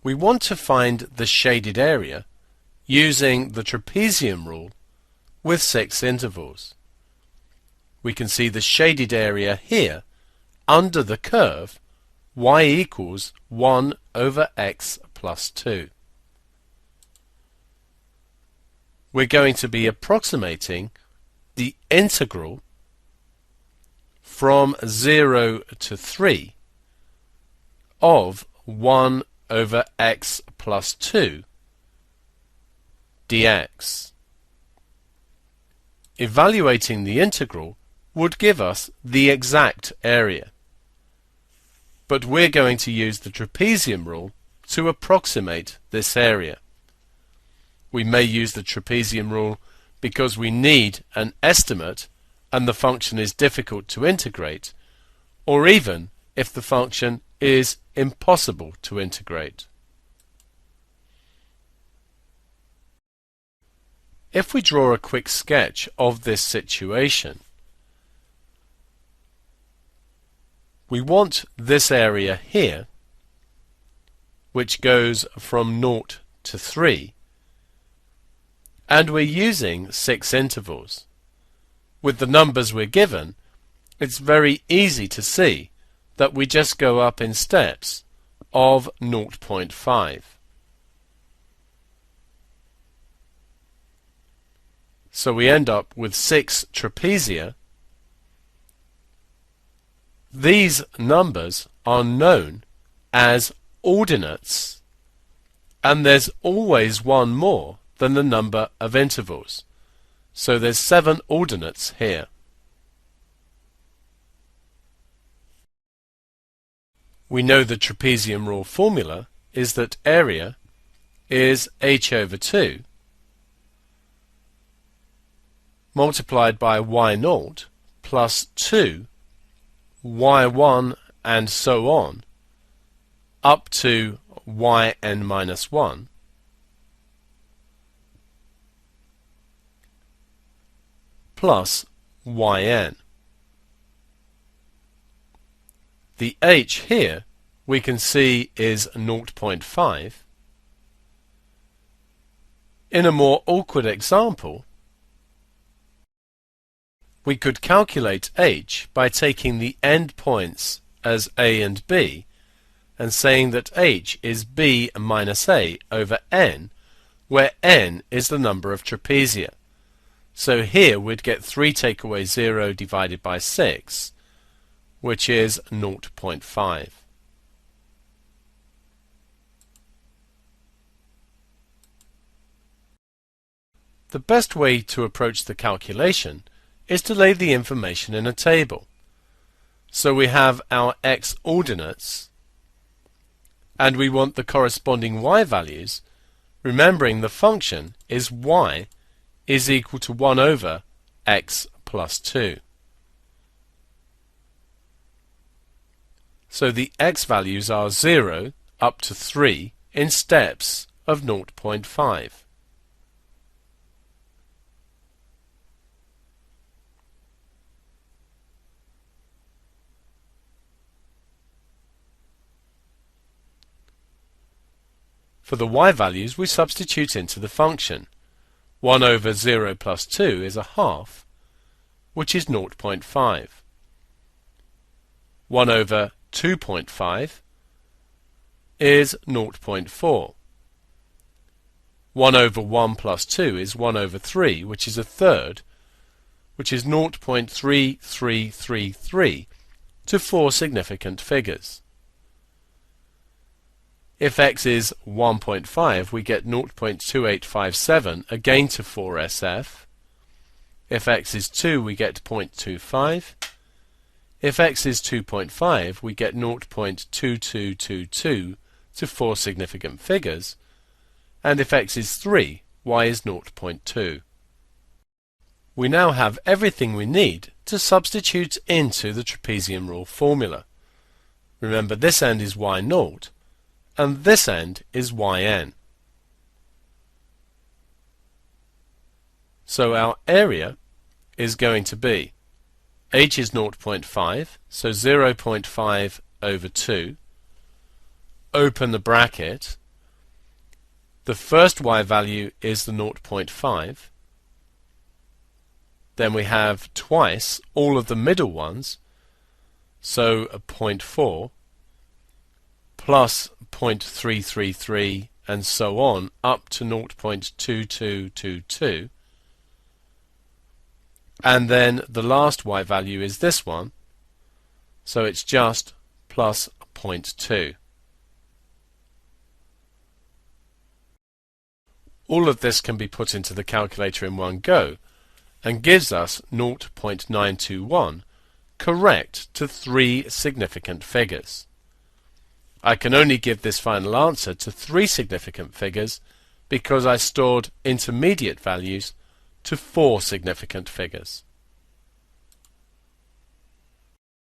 We want to find the shaded area using the trapezium rule with 6 intervals. We can see the shaded area here under the curve y equals 1 over x plus 2. We're going to be approximating the integral from 0 to 3 of 1 over x plus 2 dx. Evaluating the integral would give us the exact area, but we're going to use the trapezium rule to approximate this area. We may use the trapezium rule because we need an estimate and the function is difficult to integrate, or even if the function is impossible to integrate. If we draw a quick sketch of this situation, we want this area here, which goes from 0 to 3, and we're using 6 intervals. With the numbers we're given, it's very easy to see that we just go up in steps of 0.5. So we end up with 6 trapezia. These numbers are known as ordinates, and there's always one more than the number of intervals. So there's 7 ordinates here. We know the trapezium rule formula is that area is h over 2 multiplied by y0 plus 2 y1 and so on up to yn minus 1 plus yn. The h here we can see is 0.5. In a more awkward example, we could calculate h by taking the endpoints as a and b and saying that h is b minus a over n, where n is the number of trapezia. So here we'd get 3 take away 0 divided by 6, which is 0.5. The best way to approach the calculation is to lay the information in a table. So we have our x ordinates, and we want the corresponding y values, remembering the function is y is equal to 1 over x plus 2. So the x values are 0 up to 3 in steps of 0.5. For the y values we substitute into the function. 1 over 0 plus 2 is a half, which is 0.5. 1 over 2.5 is 0.4. 1 over 1 plus 2 is 1 over 3, which is a third, which is 0.3333 to 4 significant figures. If x is 1.5, we get 0.2857, again to 4SF. If x is 2, we get 0.25. If x is 2.5, we get 0.2222 to 4 significant figures. And if x is 3, y is 0.2. We now have everything we need to substitute into the trapezium rule formula. Remember, this end is y0, and this end is yn. So our area is going to be h is 0.5, so 0.5 over 2, open the bracket, The first y value is the 0.5. Then we have twice all of the middle ones, so a 0.4 plus 0.333 and so on up to 0.2222. And then the last y value is this one, so it's just plus 0.2. All of this can be put into the calculator in one go and gives us 0.921, correct to 3 significant figures. I can only give this final answer to 3 significant figures because I stored intermediate values to 4 significant figures.